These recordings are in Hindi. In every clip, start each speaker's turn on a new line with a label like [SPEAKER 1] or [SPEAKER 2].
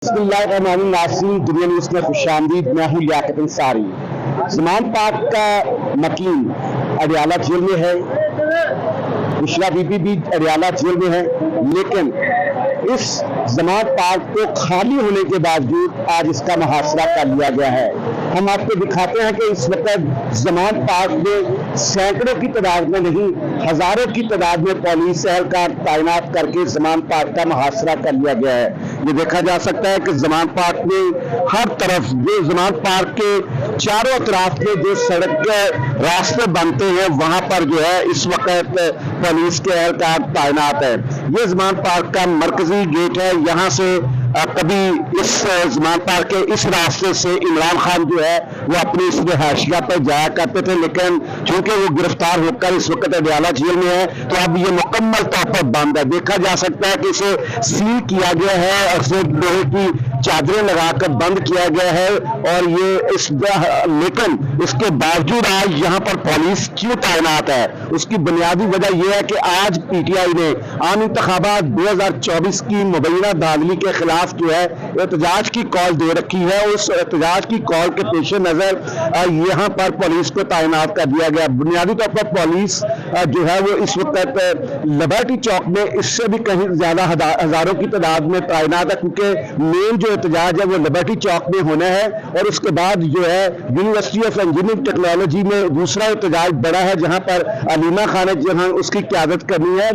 [SPEAKER 1] बिस्मिल्लाहिर्रहमानिर्रहीम। दुनिया न्यूज़ में खुशामदीद। मैं हूँ लियाकत अंसारी। ज़मान पाक का मकीन अडियाला जेल में है, बुशरा बीबी भी अडियाला जेल में है, लेकिन इस ज़मान पाक को खाली होने के बावजूद आज इसका मुहासरा कर लिया गया है। हम आपको दिखाते हैं कि इस वक्त ज़मान पाक में सैकड़ों की तादाद में नहीं, हजारों की तादाद में पुलिस एहलकार तैनात करके ज़मान पाक का मुहासरा कर लिया गया है। ये देखा जा सकता है कि ज़मान पाक में हर तरफ जो ज़मान पाक के चारों तरफ में जो सड़क के रास्ते बनते हैं वहां पर जो है इस वक्त पुलिस के एहलकार तैनात है। ये ज़मान पाक का मरकजी गेट है। यहाँ से कभी इस ज़मान पाक के इस रास्ते से इमरान खान जो है वो अपनी इस रिहायशिया पर जाया करते थे, लेकिन चूंकि वो गिरफ्तार होकर इस वक्त अडियाला जेल में है तो अब ये मुकम्मल तौर पर बंद है। देखा जा सकता है कि इसे सील किया गया है और इसे लोहे की चादरें लगाकर बंद किया गया है। और ये लेकिन इसके बावजूद आज यहाँ पर पुलिस क्यों तैनात है, उसकी बुनियादी वजह यह है कि आज पीटीआई ने आम इंतखाबात 2024 की मुबैना धांधली के खिलाफ जो है एहतजाज की कॉल दे रखी है। उस एहतजाज की कॉल के पेश नजर यहाँ पर पुलिस को तैनात कर दिया गया। बुनियादी तौर पर पुलिस जो है वो इस वक्त लिबर्टी चौक में इससे भी कहीं ज्यादा हजारों की तादाद में तैनात है, क्योंकि मेन जो एहतजाज है वो लिबर्टी चौक में होना है और उसके बाद जो है यूनिवर्सिटी ऑफ इंजीनियरिंग टेक्नोलॉजी में दूसरा एहतजाज बड़ा है जहां पर अलीमा खान है जहां उसकी क़यादत करनी है।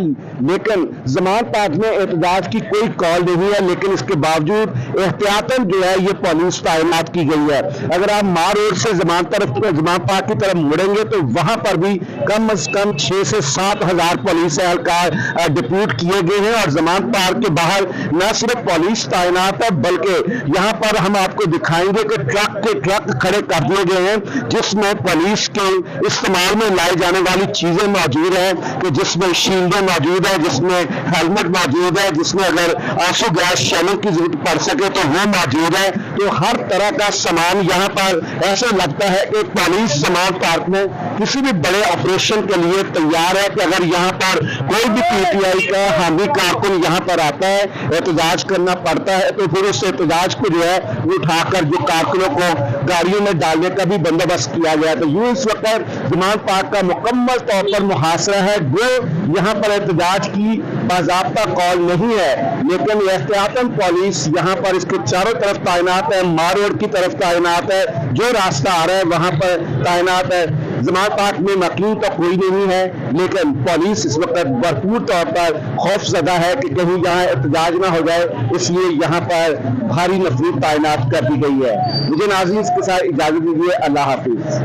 [SPEAKER 1] लेकिन ज़मान पाक में एहतजाज की कोई कॉल नहीं है, लेकिन इसके बावजूद एहतियातन जो है ये पुलिस तैनात की गई है। अगर आप मार रोड से ज़मान पाक की तरफ मुड़ेंगे तो वहां पर भी कम से कम 6 से 7 हजार पुलिस एहलकार डिप्यूट किए गए हैं। और ज़मान पाक के बाहर न सिर्फ पुलिस तैनात है बल्कि यहाँ पर हम आपको दिखाएंगे कि ट्रक के ट्रक खड़े कर दिए गए हैं जिसमें पुलिस के इस्तेमाल में लाई जाने वाली चीजें मौजूद है, कि जिसमें शील्डें मौजूद है, जिसमें हेलमेट मौजूद है, जिसमें अगर आंसू गैस चैनल की जरूरत पड़ सके तो वो मौजूद है। तो हर तरह का सामान यहाँ पर ऐसा लगता है कि पुलिस ज़मान पाक में किसी भी बड़े ऑपरेशन के लिए तैयार है कि अगर यहाँ पर कोई भी पीटीआई का हामी कारकुन यहाँ पर आता है, एहतजाज करना पड़ता है, तो फिर उस एहतजाज को जो है वो उठाकर जो कारकुनों को गाड़ियों में डालने का भी बंदोबस्त किया गया। तो यूं इस वक्त ज़मान पाक का मुकम्मल तौर पर मुहासरा है। जो यहाँ पर एहतजाज की बाज़ाब्ता कॉल नहीं है, लेकिन एहतियातन पुलिस यहाँ पर इसके चारों तरफ तैनात है, मार रोड की तरफ तैनात है, जो रास्ता आ रहा है वहां पर तैनात है। ज़मान पाक में मकीन तो कोई नहीं है, लेकिन पुलिस इस वक्त भरपूर तौर पर खौफजदा है कि कहीं यहाँ एहतजाज ना हो जाए, इसलिए यहाँ पर भारी नफरी तैनात कर दी गई है। मुझे नाज़रीन इसके साथ इजाजत दीजिए। अल्लाह हाफिज।